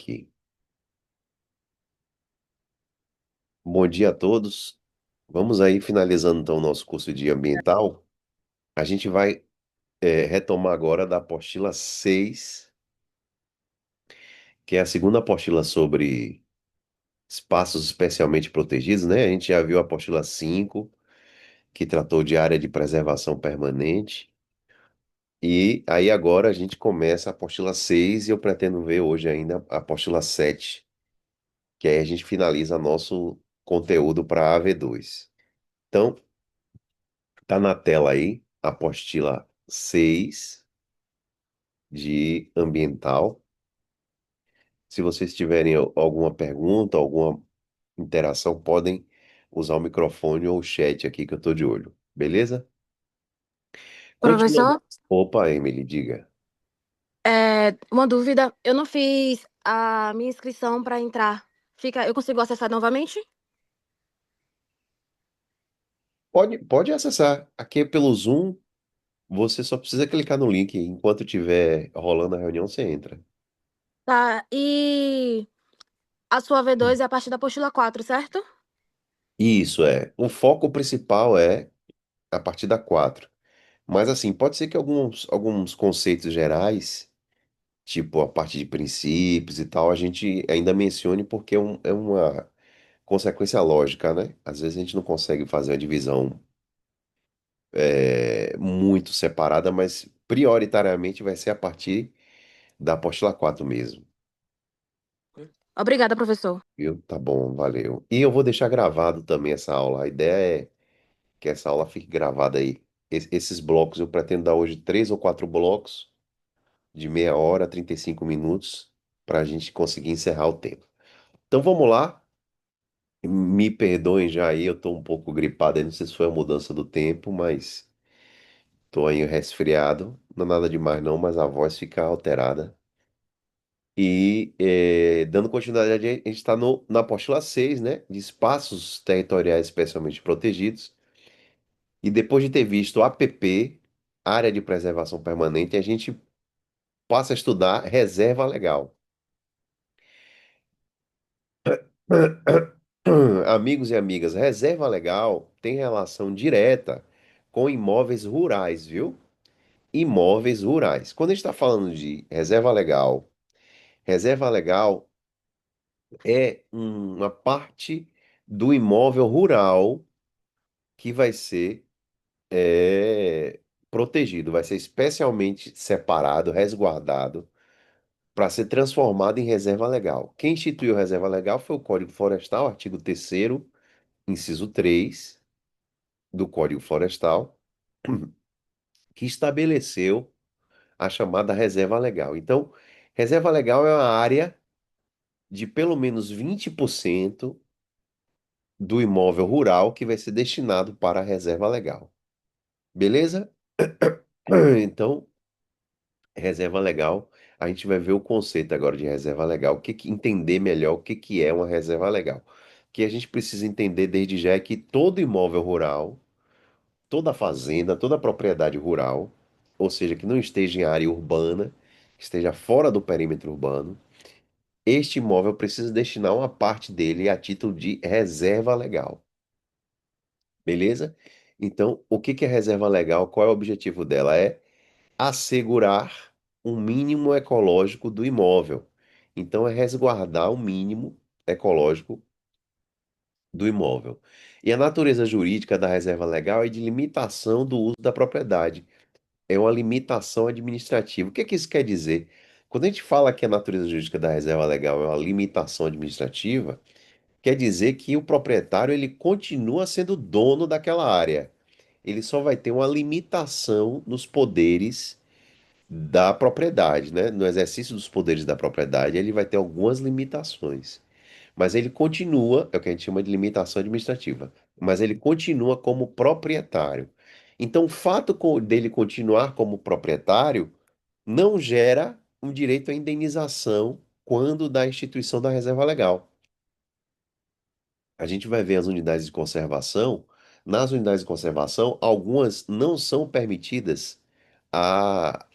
aqui. Bom dia a todos. Vamos aí finalizando então o nosso curso de ambiental. A gente vai retomar agora da apostila 6, que é a segunda apostila sobre espaços especialmente protegidos, né? A gente já viu a apostila 5, que tratou de área de preservação permanente. E aí agora a gente começa a apostila 6 e eu pretendo ver hoje ainda a apostila 7, que aí a gente finaliza nosso conteúdo para a AV2. Então, tá na tela aí, a apostila 6 de ambiental. Se vocês tiverem alguma pergunta, alguma interação, podem usar o microfone ou o chat aqui que eu tô de olho. Beleza? Continuando. Professor, Opa, Emily, diga. uma dúvida. Eu não fiz a minha inscrição para entrar. Eu consigo acessar novamente? Pode acessar. Aqui é pelo Zoom, você só precisa clicar no link. Enquanto estiver rolando a reunião, você entra. Tá. E a sua V2 é a partir da apostila 4, certo? Isso é. O foco principal é a partir da 4. Mas assim, pode ser que alguns conceitos gerais, tipo a parte de princípios e tal, a gente ainda mencione porque é uma consequência lógica, né? Às vezes a gente não consegue fazer uma divisão muito separada, mas prioritariamente vai ser a partir da apostila 4 mesmo, Obrigada, professor. viu? Tá bom, valeu. E eu vou deixar gravado também essa aula. A ideia é que essa aula fique gravada aí. Esses blocos, eu pretendo dar hoje 3 ou 4 blocos de meia hora, 35 minutos, para a gente conseguir encerrar o tempo. Então vamos lá. Me perdoem já aí, eu tô um pouco gripado aí, não sei se foi a mudança do tempo, mas tô aí resfriado. Não é nada demais não, mas a voz fica alterada. E dando continuidade, a gente está na apostila 6, né? De espaços territoriais especialmente protegidos. E depois de ter visto o APP, Área de Preservação Permanente, a gente passa a estudar reserva legal. Amigos e amigas, reserva legal tem relação direta com imóveis rurais, viu? Imóveis rurais. Quando a gente está falando de reserva legal é uma parte do imóvel rural que vai ser é, protegido, vai ser especialmente separado, resguardado, para ser transformado em reserva legal. Quem instituiu a reserva legal foi o Código Florestal, artigo 3º, inciso 3 do Código Florestal, que estabeleceu a chamada reserva legal. Então, reserva legal é uma área de pelo menos 20% do imóvel rural que vai ser destinado para a reserva legal. Beleza? Então, reserva legal, a gente vai ver o conceito agora de reserva legal, entender melhor o que é uma reserva legal. O que a gente precisa entender desde já é que todo imóvel rural, toda fazenda, toda propriedade rural, ou seja, que não esteja em área urbana, que esteja fora do perímetro urbano, este imóvel precisa destinar uma parte dele a título de reserva legal. Beleza? Então, o que que é reserva legal? Qual é o objetivo dela? É assegurar um mínimo ecológico do imóvel. Então, é resguardar o mínimo ecológico do imóvel. E a natureza jurídica da reserva legal é de limitação do uso da propriedade. É uma limitação administrativa. O que que isso quer dizer? Quando a gente fala que a natureza jurídica da reserva legal é uma limitação administrativa, quer dizer que o proprietário ele continua sendo dono daquela área. Ele só vai ter uma limitação nos poderes da propriedade, né? No exercício dos poderes da propriedade, ele vai ter algumas limitações. Mas ele continua, é o que a gente chama de limitação administrativa, mas ele continua como proprietário. Então, o fato dele continuar como proprietário não gera um direito à indenização quando da instituição da reserva legal. A gente vai ver as unidades de conservação. Nas unidades de conservação, algumas não são permitidas a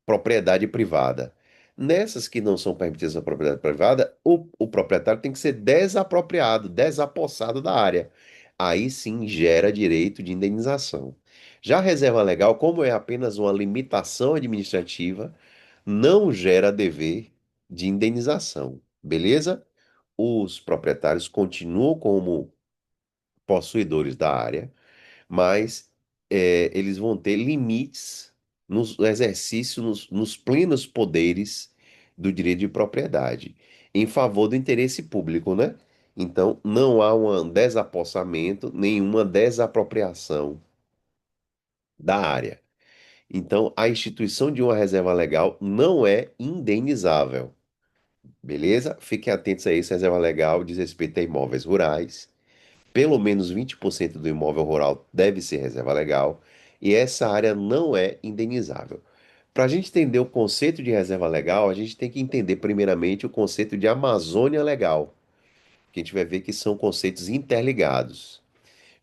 propriedade privada. Nessas que não são permitidas a propriedade privada, o proprietário tem que ser desapropriado, desapossado da área. Aí sim gera direito de indenização. Já a reserva legal, como é apenas uma limitação administrativa, não gera dever de indenização, beleza? Os proprietários continuam como possuidores da área, mas eles vão ter limites no exercício, nos plenos poderes do direito de propriedade, em favor do interesse público, né? Então, não há um desapossamento, nenhuma desapropriação da área. Então, a instituição de uma reserva legal não é indenizável, beleza? Fiquem atentos a isso, reserva legal diz respeito a imóveis rurais. Pelo menos 20% do imóvel rural deve ser reserva legal e essa área não é indenizável. Para a gente entender o conceito de reserva legal, a gente tem que entender primeiramente o conceito de Amazônia Legal, que a gente vai ver que são conceitos interligados.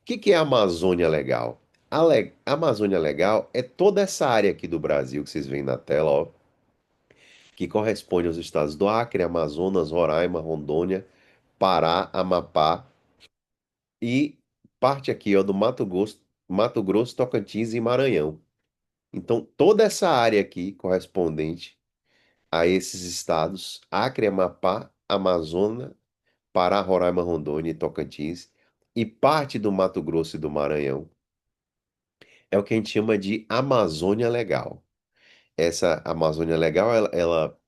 O que que é Amazônia Legal? Amazônia Legal é toda essa área aqui do Brasil que vocês veem na tela, ó, que corresponde aos estados do Acre, Amazonas, Roraima, Rondônia, Pará, Amapá e parte aqui, ó, do Mato Grosso, Tocantins e Maranhão. Então, toda essa área aqui correspondente a esses estados, Acre, Amapá, Amazonas, Pará, Roraima, Rondônia e Tocantins, e parte do Mato Grosso e do Maranhão, é o que a gente chama de Amazônia Legal. Essa Amazônia Legal, ela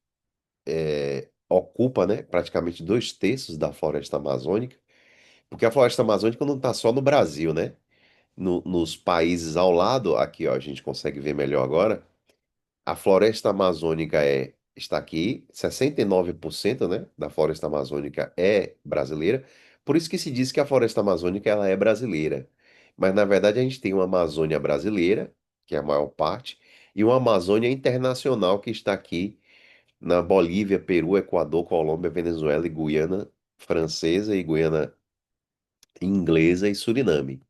ocupa, né, praticamente 2/3 da floresta amazônica, porque a floresta amazônica não está só no Brasil, né? Nos países ao lado, aqui ó, a gente consegue ver melhor agora, a floresta amazônica está aqui, 69%, né, da floresta amazônica é brasileira, por isso que se diz que a floresta amazônica ela é brasileira. Mas na verdade a gente tem uma Amazônia brasileira, que é a maior parte, e uma Amazônia internacional que está aqui na Bolívia, Peru, Equador, Colômbia, Venezuela e Guiana francesa e Guiana inglesa e Suriname.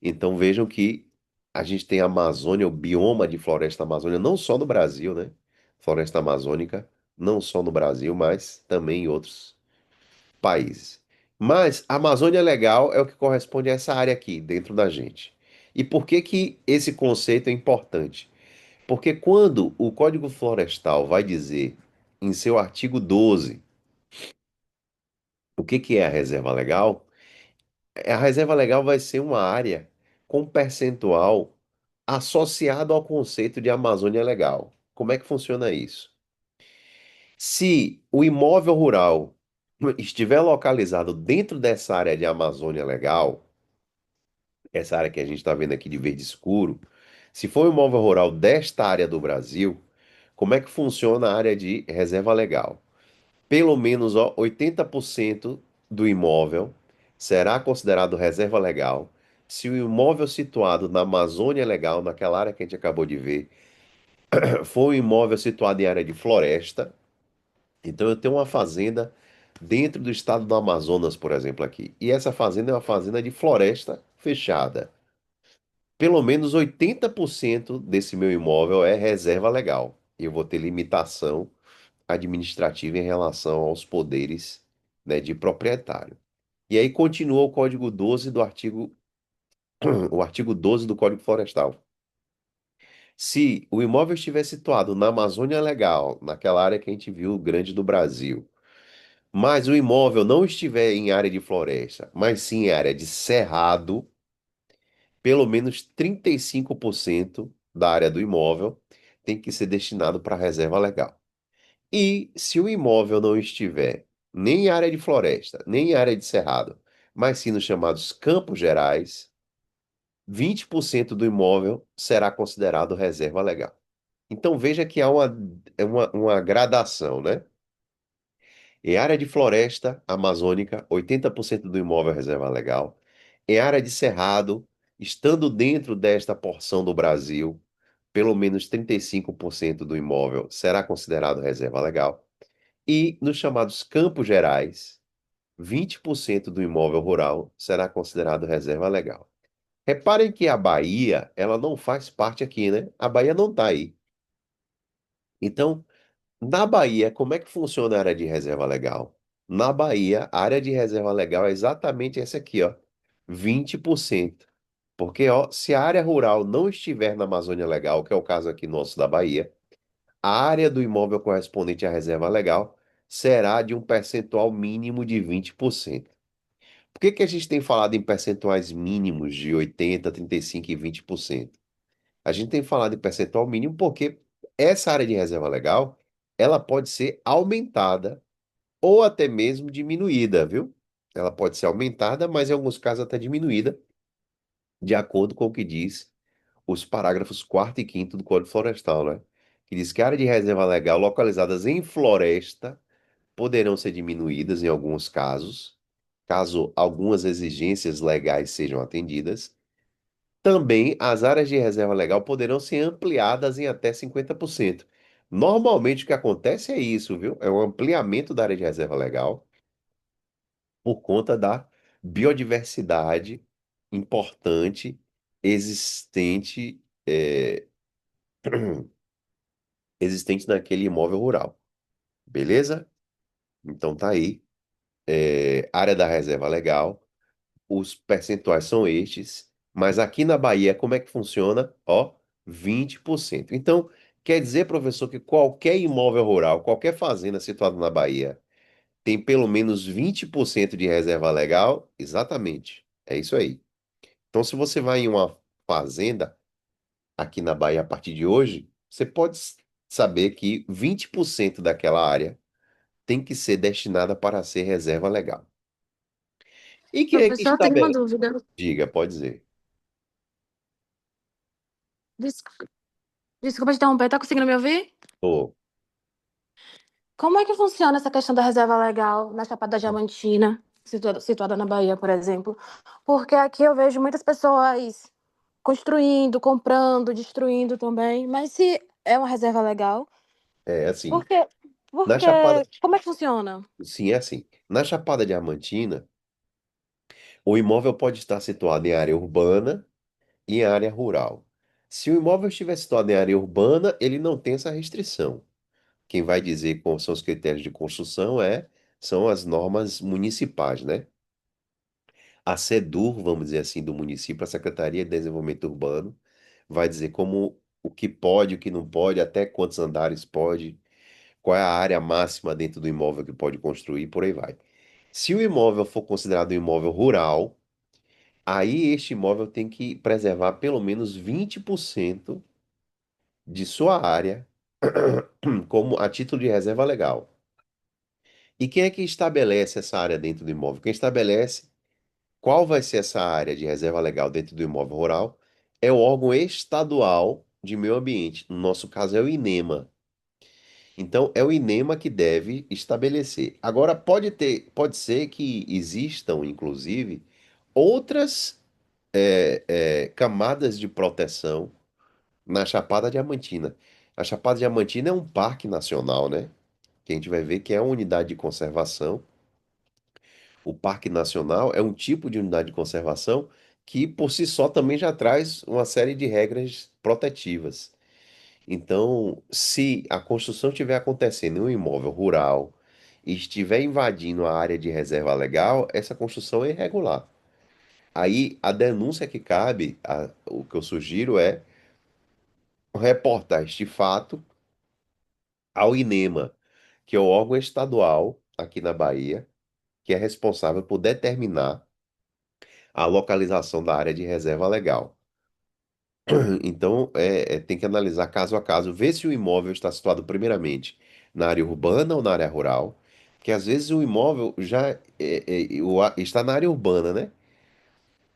Então vejam que a gente tem a Amazônia, o bioma de floresta amazônica, não só no Brasil, né? Floresta amazônica, não só no Brasil, mas também em outros países. Mas a Amazônia Legal é o que corresponde a essa área aqui, dentro da gente. E por que que esse conceito é importante? Porque quando o Código Florestal vai dizer em seu artigo 12 o que que é a reserva legal, a reserva legal vai ser uma área com percentual associado ao conceito de Amazônia Legal. Como é que funciona isso? Se o imóvel rural estiver localizado dentro dessa área de Amazônia Legal, essa área que a gente está vendo aqui de verde escuro, se for um imóvel rural desta área do Brasil, como é que funciona a área de reserva legal? Pelo menos ó, 80% do imóvel será considerado reserva legal se o imóvel situado na Amazônia Legal, naquela área que a gente acabou de ver, for um imóvel situado em área de floresta. Então eu tenho uma fazenda dentro do estado do Amazonas, por exemplo, aqui. E essa fazenda é uma fazenda de floresta fechada. Pelo menos 80% desse meu imóvel é reserva legal. Eu vou ter limitação administrativa em relação aos poderes, né, de proprietário. E aí continua o Código 12 do artigo, o artigo 12 do Código Florestal. Se o imóvel estiver situado na Amazônia Legal, naquela área que a gente viu grande do Brasil, mas o imóvel não estiver em área de floresta, mas sim em área de cerrado, pelo menos 35% da área do imóvel tem que ser destinado para reserva legal. E se o imóvel não estiver nem em área de floresta, nem em área de cerrado, mas sim nos chamados campos gerais, 20% do imóvel será considerado reserva legal. Então veja que há uma gradação, né? Em área de floresta amazônica, 80% do imóvel é reserva legal. Em área de cerrado, estando dentro desta porção do Brasil, pelo menos 35% do imóvel será considerado reserva legal. E nos chamados campos gerais, 20% do imóvel rural será considerado reserva legal. Reparem que a Bahia, ela não faz parte aqui, né? A Bahia não está aí. Então, Na Bahia, como é que funciona a área de reserva legal? Na Bahia, a área de reserva legal é exatamente essa aqui, ó, 20%. Porque, ó, se a área rural não estiver na Amazônia Legal, que é o caso aqui nosso da Bahia, a área do imóvel correspondente à reserva legal será de um percentual mínimo de 20%. Por que que a gente tem falado em percentuais mínimos de 80, 35 e 20%? A gente tem falado em percentual mínimo porque essa área de reserva legal, ela pode ser aumentada ou até mesmo diminuída, viu? Ela pode ser aumentada, mas em alguns casos até diminuída, de acordo com o que diz os parágrafos 4º e 5º do Código Florestal, né? Que diz que áreas de reserva legal localizadas em floresta poderão ser diminuídas em alguns casos, caso algumas exigências legais sejam atendidas. Também as áreas de reserva legal poderão ser ampliadas em até 50%. Normalmente o que acontece é isso, viu? É um ampliamento da área de reserva legal por conta da biodiversidade importante existente, existente naquele imóvel rural. Beleza? Então tá aí. Área da reserva legal. Os percentuais são estes, mas aqui na Bahia, como é que funciona? Ó, 20%. Então, quer dizer, professor, que qualquer imóvel rural, qualquer fazenda situada na Bahia, tem pelo menos 20% de reserva legal? Exatamente. É isso aí. Então, se você vai em uma fazenda aqui na Bahia a partir de hoje, você pode saber que 20% daquela área tem que ser destinada para ser reserva legal. E quem é que Professor, eu tenho uma estabelece? dúvida. Diga, pode dizer. Des- Desculpa te interromper, tá conseguindo me ouvir? Ô, Como é que funciona essa questão da reserva legal na Chapada Diamantina, situada na Bahia, por exemplo? Porque aqui eu vejo muitas pessoas construindo, comprando, destruindo também. Mas se é uma reserva legal, é por assim, quê? na Porque Chapada, como é que funciona? sim, é assim. Na Chapada Diamantina, o imóvel pode estar situado em área urbana e em área rural. Se o imóvel estiver situado em área urbana, ele não tem essa restrição. Quem vai dizer quais são os critérios de construção são as normas municipais, né? A SEDUR, vamos dizer assim, do município, a Secretaria de Desenvolvimento Urbano, vai dizer como o que pode, o que não pode, até quantos andares pode, qual é a área máxima dentro do imóvel que pode construir, por aí vai. Se o imóvel for considerado um imóvel rural, aí este imóvel tem que preservar pelo menos 20% de sua área como a título de reserva legal. E quem é que estabelece essa área dentro do imóvel? Quem estabelece qual vai ser essa área de reserva legal dentro do imóvel rural é o órgão estadual de meio ambiente. No nosso caso é o INEMA. Então, é o INEMA que deve estabelecer. Agora, pode ser que existam, inclusive, outras camadas de proteção na Chapada Diamantina. A Chapada Diamantina é um parque nacional, né? Que a gente vai ver que é uma unidade de conservação. O Parque Nacional é um tipo de unidade de conservação que, por si só, também já traz uma série de regras protetivas. Então, se a construção estiver acontecendo em um imóvel rural e estiver invadindo a área de reserva legal, essa construção é irregular. Aí a denúncia que cabe, o que eu sugiro é reportar este fato ao INEMA, que é o órgão estadual aqui na Bahia, que é responsável por determinar a localização da área de reserva legal. Então, tem que analisar caso a caso, ver se o imóvel está situado primeiramente na área urbana ou na área rural, que às vezes o imóvel já está na área urbana, né?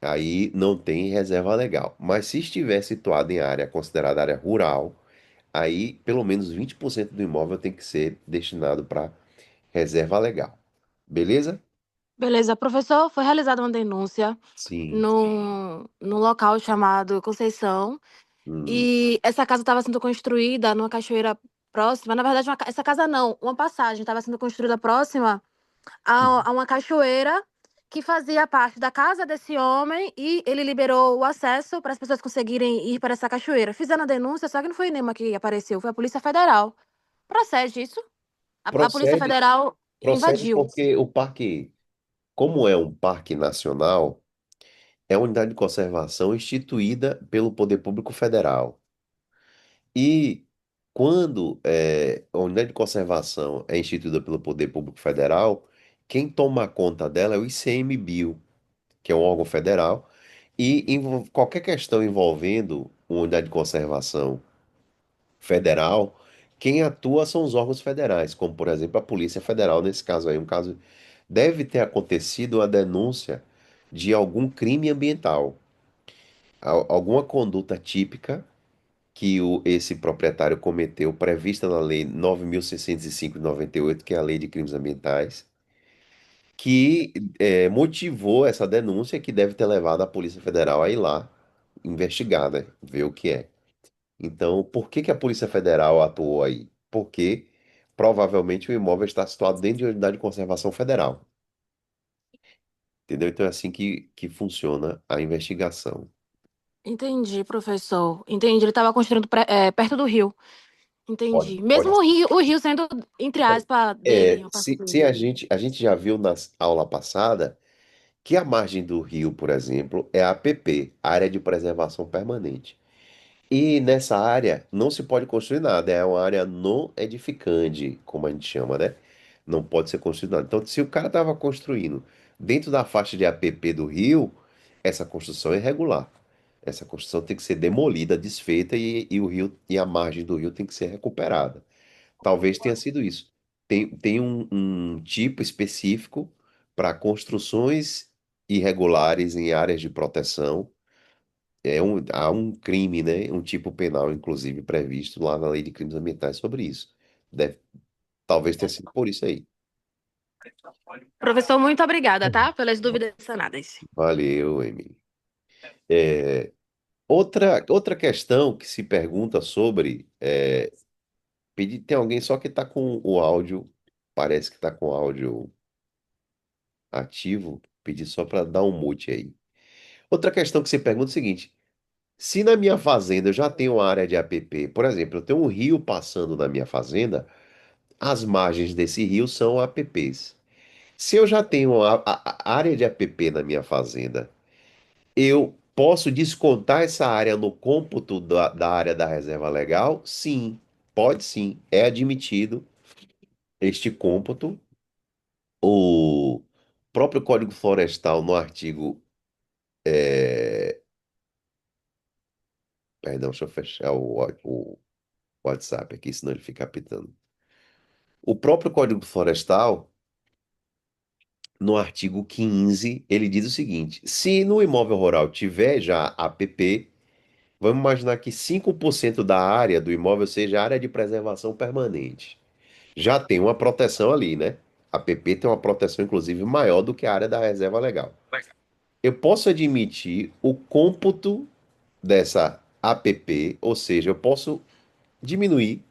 Aí não tem reserva legal. Mas se estiver situado em área considerada área rural, aí pelo menos 20% do imóvel tem que ser destinado para reserva legal. Beleza? Beleza, professor, foi realizada uma denúncia Sim. num local chamado Conceição. Hum, E essa casa estava sendo construída numa cachoeira próxima. Na verdade, essa casa não, uma passagem estava sendo construída próxima a uma cachoeira que fazia parte da casa desse homem e ele liberou o acesso para as pessoas conseguirem ir para essa cachoeira. Fizeram a denúncia, só que não foi o INEMA que apareceu, foi a Polícia Federal. Procede isso? A Polícia Procede, Federal procede invadiu. porque o parque, como é um parque nacional, é uma unidade de conservação instituída pelo Poder Público Federal. E quando a unidade de conservação é instituída pelo Poder Público Federal, quem toma conta dela é o ICMBio, que é um órgão federal, e qualquer questão envolvendo uma unidade de conservação federal, quem atua são os órgãos federais, como por exemplo a Polícia Federal, nesse caso aí, um caso deve ter acontecido a denúncia de algum crime ambiental, alguma conduta típica que esse proprietário cometeu, prevista na Lei 9.605 de 98, que é a Lei de Crimes Ambientais, que motivou essa denúncia que deve ter levado a Polícia Federal a ir lá investigar, né? Ver o que é. Então, por que que a Polícia Federal atuou aí? Porque provavelmente o imóvel está situado dentro de uma unidade de conservação federal. Entendeu? Então é assim que funciona a investigação. Entendi, professor. Entendi. Ele estava construindo perto do rio. Pode, Entendi. pode. Mesmo o rio sendo, entre aspas, dele, uma parte Se dele. a gente já viu na aula passada que a margem do rio, por exemplo, é a APP, Área de Preservação Permanente. E nessa área não se pode construir nada, é uma área não edificante, como a gente chama, né? Não pode ser construído nada. Então, se o cara estava construindo dentro da faixa de APP do rio, essa construção é irregular. Essa construção tem que ser demolida, desfeita e o rio e a margem do rio tem que ser recuperada. Talvez tenha sido isso. Tem um tipo específico para construções irregulares em áreas de proteção. Há um crime, né? Um tipo penal, inclusive, previsto lá na Lei de Crimes Ambientais sobre isso. Deve, talvez tenha sido por isso aí. Professor, muito obrigada, tá? Pelas dúvidas sanadas. Valeu, Emily. É, outra questão que se pergunta sobre tem alguém só que está com o áudio, parece que está com o áudio ativo, pedir só para dar um mute aí. Outra questão que se pergunta é o seguinte: se na minha fazenda eu já tenho uma área de APP, por exemplo, eu tenho um rio passando na minha fazenda, as margens desse rio são APPs. Se eu já tenho a área de APP na minha fazenda, eu posso descontar essa área no cômputo da área da reserva legal? Sim, pode sim, é admitido este cômputo. O próprio Código Florestal, no artigo. Perdão, deixa eu fechar o WhatsApp aqui, senão ele fica apitando. O próprio Código Florestal, no artigo 15, ele diz o seguinte: se no imóvel rural tiver já APP, vamos imaginar que 5% da área do imóvel seja área de preservação permanente. Já tem uma proteção ali, né? A APP tem uma proteção, inclusive, maior do que a área da reserva legal. Eu posso admitir o cômputo dessa APP, ou seja, eu posso diminuir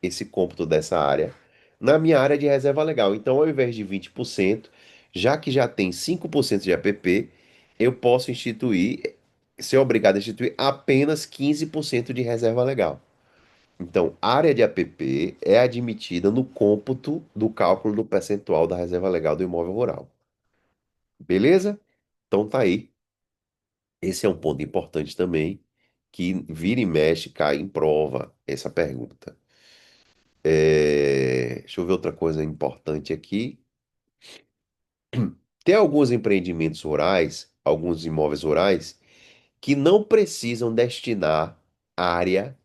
esse cômputo dessa área na minha área de reserva legal. Então, ao invés de 20%, já que já tem 5% de APP, eu posso ser obrigado a instituir apenas 15% de reserva legal. Então, área de APP é admitida no cômputo do cálculo do percentual da reserva legal do imóvel rural. Beleza? Então tá aí. Esse é um ponto importante também, que vira e mexe, cai em prova essa pergunta. Deixa eu ver outra coisa importante aqui. Tem alguns empreendimentos rurais, alguns imóveis rurais, que não precisam destinar área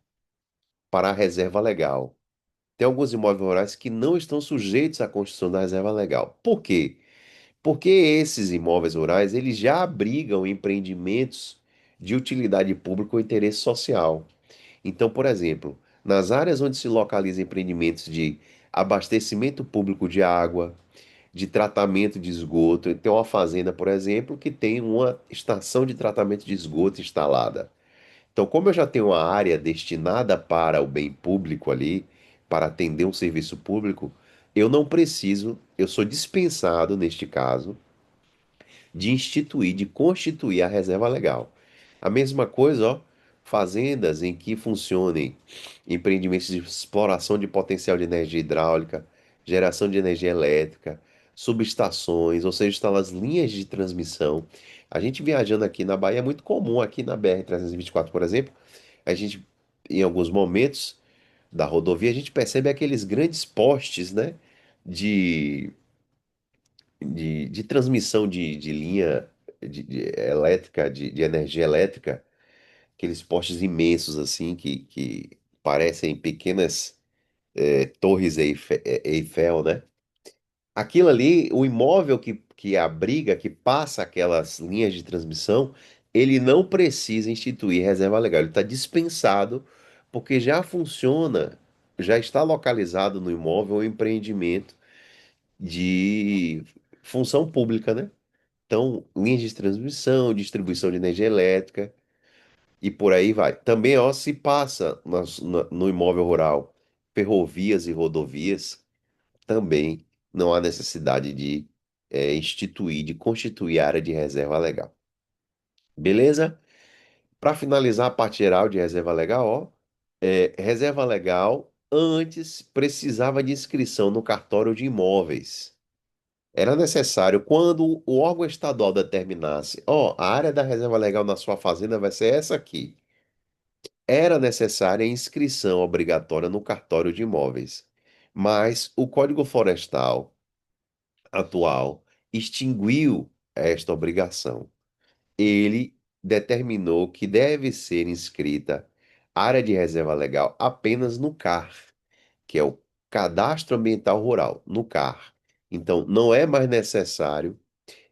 para a reserva legal. Tem alguns imóveis rurais que não estão sujeitos à construção da reserva legal. Por quê? Porque esses imóveis rurais, eles já abrigam empreendimentos de utilidade pública ou interesse social. Então, por exemplo, nas áreas onde se localizam empreendimentos de abastecimento público de água, de tratamento de esgoto, tem uma fazenda, por exemplo, que tem uma estação de tratamento de esgoto instalada. Então, como eu já tenho uma área destinada para o bem público ali, para atender um serviço público, eu não preciso, eu sou dispensado, neste caso, de constituir a reserva legal. A mesma coisa, ó. fazendas em que funcionem empreendimentos de exploração de potencial de energia hidráulica, geração de energia elétrica, subestações, ou seja, instalar as linhas de transmissão. A gente viajando aqui na Bahia é muito comum, aqui na BR-324, por exemplo, a gente, em alguns momentos da rodovia, a gente percebe aqueles grandes postes, né, de, de transmissão de linha elétrica, de energia elétrica, aqueles postes imensos assim que parecem pequenas torres Eiffel, né? Aquilo ali, o imóvel que abriga, que passa aquelas linhas de transmissão, ele não precisa instituir reserva legal, ele está dispensado porque já funciona, já está localizado no imóvel o empreendimento de função pública, né? Então, linhas de transmissão, distribuição de energia elétrica. E por aí vai. Também, ó, se passa no imóvel rural ferrovias e rodovias, também não há necessidade de instituir, de constituir área de reserva legal. Beleza? Para finalizar a parte geral de reserva legal, ó, reserva legal antes precisava de inscrição no cartório de imóveis. Era necessário quando o órgão estadual determinasse, ó, a área da reserva legal na sua fazenda vai ser essa aqui. Era necessária a inscrição obrigatória no cartório de imóveis, mas o Código Florestal atual extinguiu esta obrigação. Ele determinou que deve ser inscrita área de reserva legal apenas no CAR, que é o Cadastro Ambiental Rural, no CAR. Então, não é mais necessário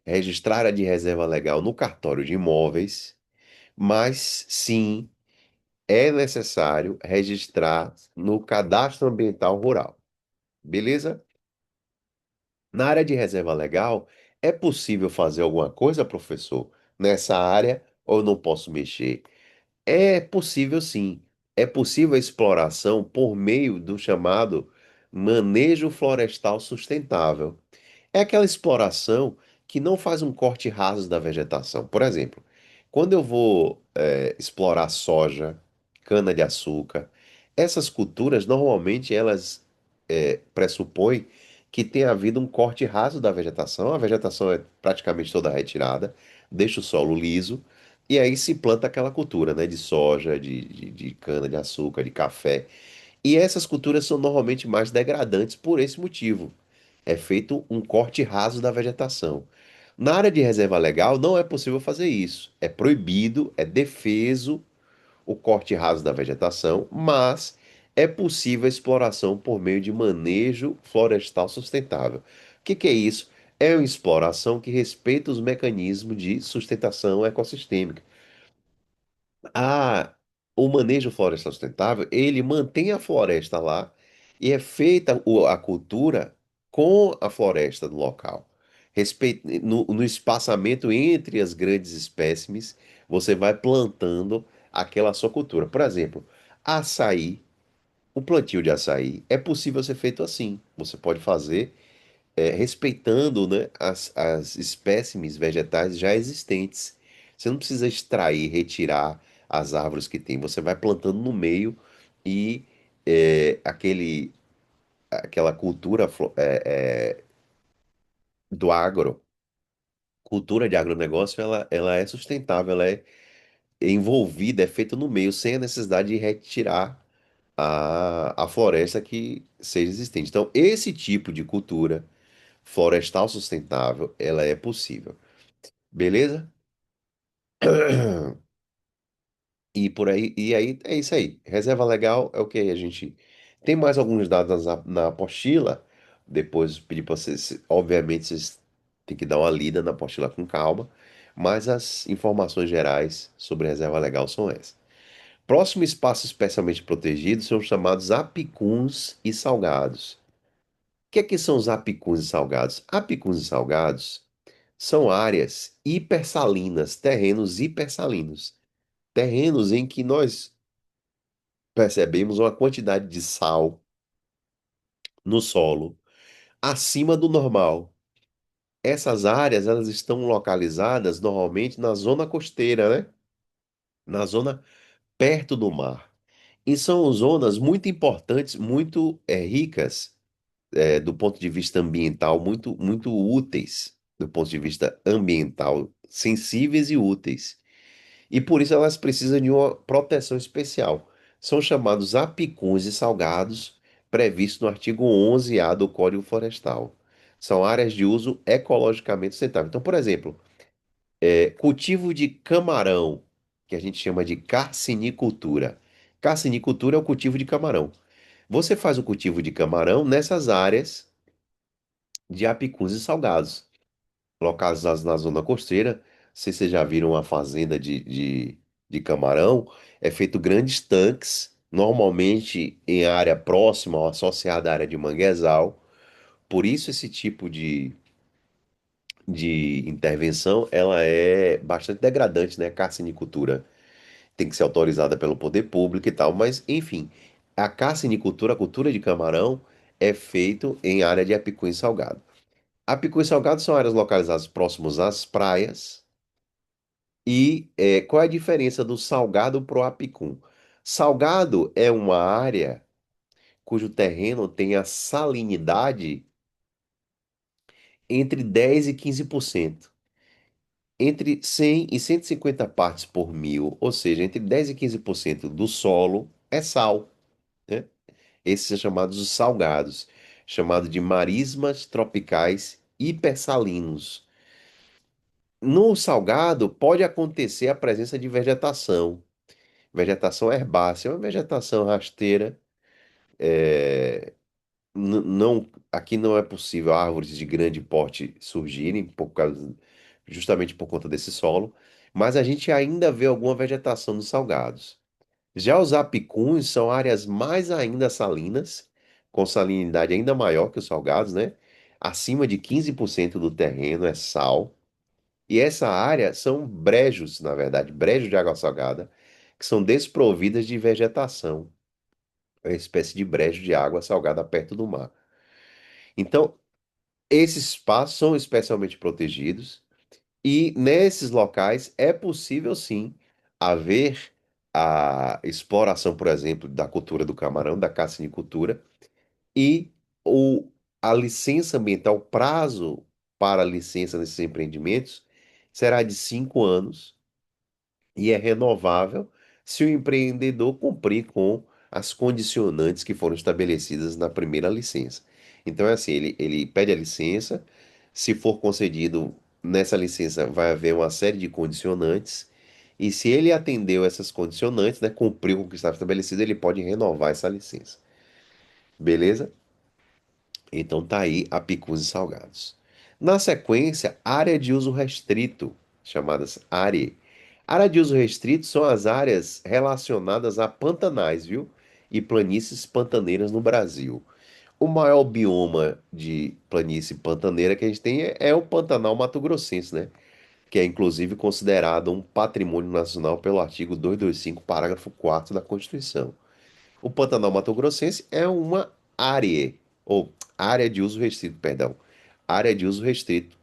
registrar área de reserva legal no cartório de imóveis, mas sim é necessário registrar no Cadastro Ambiental Rural. Beleza? Na área de reserva legal, é possível fazer alguma coisa, professor, nessa área ou eu não posso mexer? É possível sim. É possível a exploração por meio do chamado manejo florestal sustentável. É aquela exploração que não faz um corte raso da vegetação. Por exemplo, quando eu vou explorar soja, cana-de-açúcar, essas culturas normalmente elas pressupõem que tenha havido um corte raso da vegetação. A vegetação é praticamente toda retirada, deixa o solo liso e aí se planta aquela cultura, né, de soja, de cana-de-açúcar, de café. E essas culturas são normalmente mais degradantes por esse motivo. É feito um corte raso da vegetação. Na área de reserva legal, não é possível fazer isso. É proibido, é defeso o corte raso da vegetação, mas é possível a exploração por meio de manejo florestal sustentável. O que é isso? É uma exploração que respeita os mecanismos de sustentação ecossistêmica. A, o manejo florestal sustentável, ele mantém a floresta lá e é feita a cultura com a floresta do local. No espaçamento entre as grandes espécimes, você vai plantando aquela sua cultura. Por exemplo, açaí, o plantio de açaí é possível ser feito assim. Você pode fazer respeitando, né, as espécimes vegetais já existentes. Você não precisa extrair, retirar as árvores que tem. Você vai plantando no meio e aquela cultura do agro, cultura de agronegócio, ela é sustentável, ela é envolvida, é feita no meio, sem a necessidade de retirar a floresta que seja existente. Então, esse tipo de cultura florestal sustentável, ela é possível. Beleza? E por aí, e aí é isso aí. Reserva legal é o que a gente tem mais alguns dados na apostila. Depois pedir para vocês, obviamente vocês têm que dar uma lida na apostila com calma, mas as informações gerais sobre reserva legal são essas. Próximo espaço especialmente protegido são os chamados apicuns e salgados. O que é que são os apicuns e salgados? Apicuns e salgados são áreas hipersalinas, terrenos hipersalinos, terrenos em que nós percebemos uma quantidade de sal no solo acima do normal. Essas áreas, elas estão localizadas normalmente na zona costeira, né? Na zona perto do mar. E são zonas muito importantes, muito ricas do ponto de vista ambiental, muito úteis do ponto de vista ambiental, sensíveis e úteis. E por isso elas precisam de uma proteção especial. São chamados apicunhos e salgados, previstos no artigo 11A do Código Florestal. São áreas de uso ecologicamente sustentável. Então, por exemplo, cultivo de camarão, que a gente chama de carcinicultura. Carcinicultura é o cultivo de camarão. Você faz o cultivo de camarão nessas áreas de apicus e salgados, localizados na zona costeira. Não sei se vocês já viram uma fazenda de camarão. É feito grandes tanques, normalmente em área próxima ou associada à área de manguezal. Por isso esse tipo de intervenção ela é bastante degradante, né? Carcinicultura tem que ser autorizada pelo poder público e tal, mas enfim, a carcinicultura, a cultura de camarão, é feito em área de apicum e salgado. Apicum e salgado são áreas localizadas próximos às praias. E qual é a diferença do salgado para o apicum? Salgado é uma área cujo terreno tem a salinidade entre 10 e 15%. Entre 100 e 150 partes por mil, ou seja, entre 10 e 15% do solo é sal, né? Esses são chamados os salgados, chamado de marismas tropicais hipersalinos. No salgado pode acontecer a presença de vegetação. Vegetação herbácea, é uma vegetação rasteira. Não, aqui não é possível árvores de grande porte surgirem, justamente por conta desse solo, mas a gente ainda vê alguma vegetação nos salgados. Já os apicuns são áreas mais ainda salinas, com salinidade ainda maior que os salgados, né? Acima de 15% do terreno é sal. E essa área são brejos, na verdade, brejos de água salgada, que são desprovidas de vegetação. É uma espécie de brejo de água salgada perto do mar. Então, esses espaços são especialmente protegidos e nesses locais é possível sim haver a exploração, por exemplo, da cultura do camarão, da cassinicultura e o, a licença ambiental, o prazo para a licença nesses empreendimentos será de 5 anos e é renovável se o empreendedor cumprir com as condicionantes que foram estabelecidas na primeira licença. Então é assim, ele pede a licença, se for concedido nessa licença vai haver uma série de condicionantes, e se ele atendeu essas condicionantes, né, cumpriu com o que estava estabelecido, ele pode renovar essa licença. Beleza? Então tá aí a picus e salgados. Na sequência, área de uso restrito, chamadas área. Área de uso restrito são as áreas relacionadas a pantanais, viu? E planícies pantaneiras no Brasil. O maior bioma de planície pantaneira que a gente tem é o Pantanal Mato Grossense, né? Que é inclusive considerado um patrimônio nacional pelo artigo 225, parágrafo 4 da Constituição. O Pantanal Mato Grossense é uma área, ou área de uso restrito, perdão, área de uso restrito.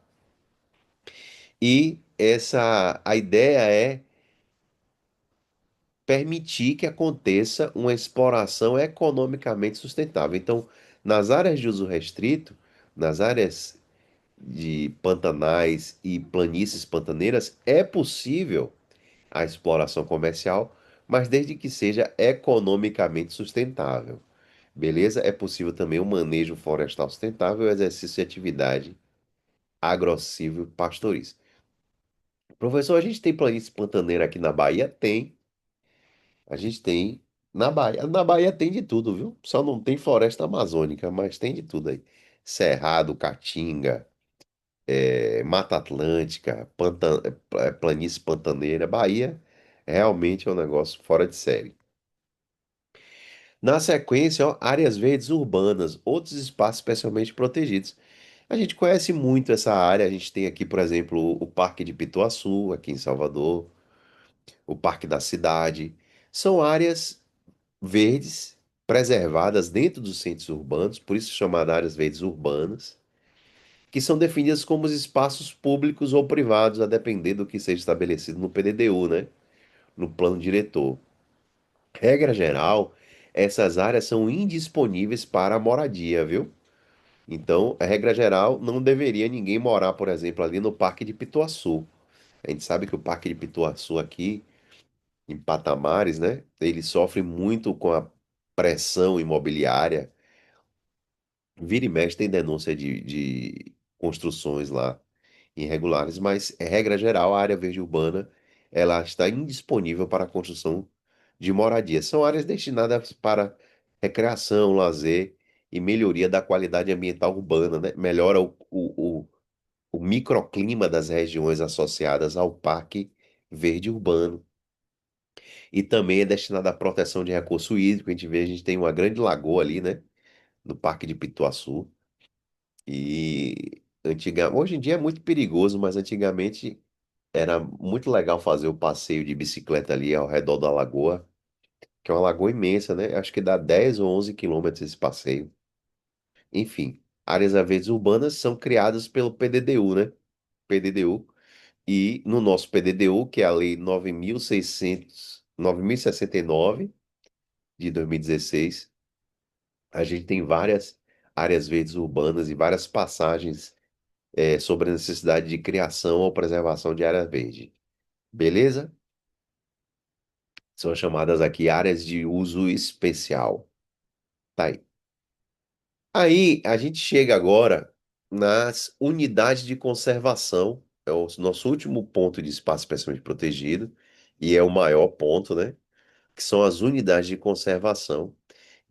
E a ideia é permitir que aconteça uma exploração economicamente sustentável. Então, nas áreas de uso restrito, nas áreas de pantanais e planícies pantaneiras, é possível a exploração comercial, mas desde que seja economicamente sustentável. Beleza? É possível também o manejo florestal sustentável e o exercício de atividade agrocívio-pastoril. Professor, a gente tem planície pantaneira aqui na Bahia? Tem. A gente tem na Bahia. Na Bahia tem de tudo, viu? Só não tem floresta amazônica, mas tem de tudo aí. Cerrado, Caatinga, Mata Atlântica, planície pantaneira. Bahia realmente é um negócio fora de série. Na sequência, ó, áreas verdes urbanas, outros espaços especialmente protegidos. A gente conhece muito essa área. A gente tem aqui, por exemplo, o Parque de Pituaçu, aqui em Salvador, o Parque da Cidade. São áreas verdes preservadas dentro dos centros urbanos, por isso chamadas áreas verdes urbanas, que são definidas como os espaços públicos ou privados, a depender do que seja estabelecido no PDDU, né? No plano diretor. Regra geral, essas áreas são indisponíveis para a moradia, viu? Então, a regra geral, não deveria ninguém morar, por exemplo, ali no Parque de Pituaçu. A gente sabe que o Parque de Pituaçu aqui, em Patamares, né? Ele sofre muito com a pressão imobiliária. Vira e mexe tem denúncia de construções lá irregulares, mas, regra geral, a área verde urbana ela está indisponível para a construção de moradia. São áreas destinadas para recreação, lazer e melhoria da qualidade ambiental urbana, né? Melhora o microclima das regiões associadas ao Parque Verde Urbano. E também é destinada à proteção de recurso hídrico. A gente vê, a gente tem uma grande lagoa ali, né? No Parque de Pituaçu. Hoje em dia é muito perigoso, mas antigamente era muito legal fazer o passeio de bicicleta ali ao redor da lagoa, que é uma lagoa imensa, né? Acho que dá 10 ou 11 quilômetros esse passeio. Enfim, áreas verdes urbanas são criadas pelo PDDU, né? PDDU. E no nosso PDDU, que é a Lei 9.669 de 2016, a gente tem várias áreas verdes urbanas e várias passagens sobre a necessidade de criação ou preservação de área verde. Beleza? São chamadas aqui áreas de uso especial. Tá aí. Aí a gente chega agora nas unidades de conservação. É o nosso último ponto de espaço especialmente protegido e é o maior ponto, né? Que são as unidades de conservação,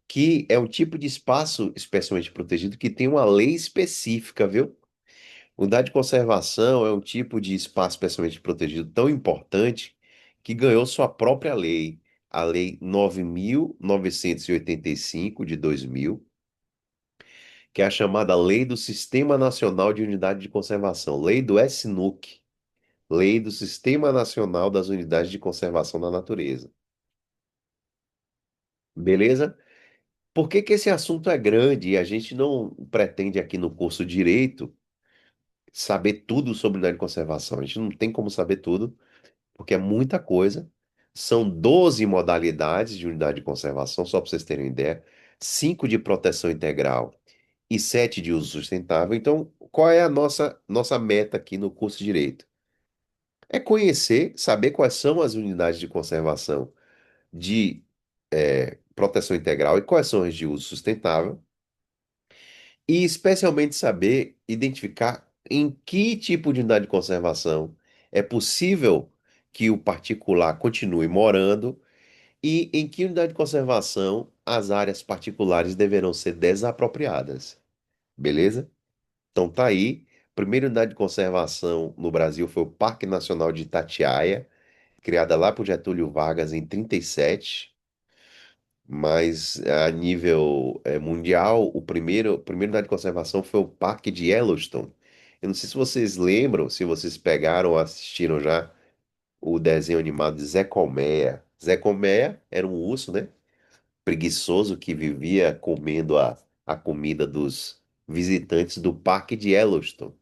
que é um tipo de espaço especialmente protegido que tem uma lei específica, viu? Unidade de conservação é um tipo de espaço especialmente protegido tão importante que ganhou sua própria lei, a Lei 9.985 de 2000, que é a chamada Lei do Sistema Nacional de Unidade de Conservação, Lei do SNUC, Lei do Sistema Nacional das Unidades de Conservação da Natureza. Beleza? Por que que esse assunto é grande e a gente não pretende aqui no curso Direito saber tudo sobre unidade de conservação? A gente não tem como saber tudo porque é muita coisa. São 12 modalidades de unidade de conservação, só para vocês terem uma ideia. 5 de proteção integral e 7 de uso sustentável. Então, qual é a nossa meta aqui no curso de Direito? É conhecer, saber quais são as unidades de conservação de proteção integral e quais são as de uso sustentável. E especialmente saber identificar em que tipo de unidade de conservação é possível que o particular continue morando e em que unidade de conservação as áreas particulares deverão ser desapropriadas. Beleza? Então tá aí. Primeira unidade de conservação no Brasil foi o Parque Nacional de Itatiaia, criada lá por Getúlio Vargas em 37. Mas a nível mundial, a primeira unidade de conservação foi o Parque de Yellowstone. Eu não sei se vocês lembram, se vocês pegaram ou assistiram já o desenho animado de Zé Colmeia. Zé Colmeia era um urso, né? Preguiçoso que vivia comendo a comida dos visitantes do Parque de Yellowstone,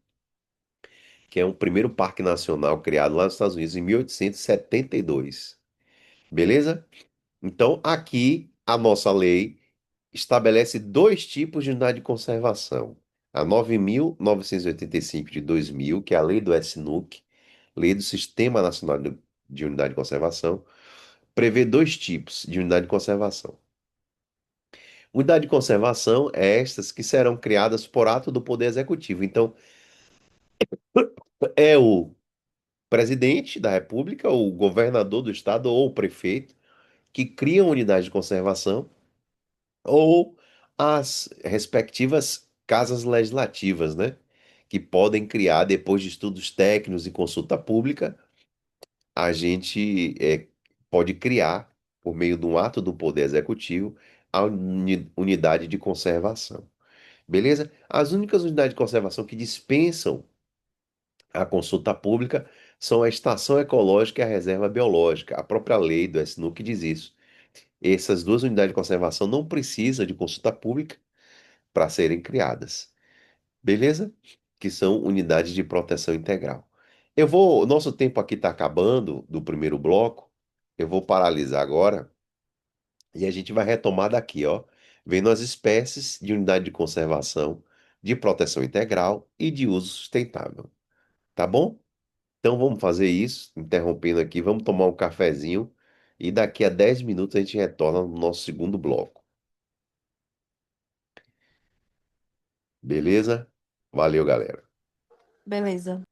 que é o primeiro parque nacional criado lá nos Estados Unidos em 1872. Beleza? Então, aqui a nossa lei estabelece dois tipos de unidade de conservação. A 9.985 de 2000, que é a lei do SNUC, Lei do Sistema Nacional de Unidade de Conservação, prevê dois tipos de unidade de conservação. Unidade de conservação é estas que serão criadas por ato do Poder Executivo. Então, é o presidente da República, o governador do estado ou o prefeito que criam unidade de conservação ou as respectivas casas legislativas, né? Que podem criar, depois de estudos técnicos e consulta pública, a gente pode criar, por meio de um ato do Poder Executivo, a unidade de conservação. Beleza? As únicas unidades de conservação que dispensam a consulta pública são a Estação Ecológica e a Reserva Biológica. A própria lei do SNUC diz isso. Essas duas unidades de conservação não precisam de consulta pública para serem criadas. Beleza? Que são unidades de proteção integral. O nosso tempo aqui está acabando do primeiro bloco. Eu vou paralisar agora E a gente vai retomar daqui, ó, vendo as espécies de unidade de conservação, de proteção integral e de uso sustentável. Tá bom? Então vamos fazer isso, interrompendo aqui, vamos tomar um cafezinho e daqui a 10 minutos a gente retorna no nosso segundo bloco. Beleza? Valeu, galera. Beleza.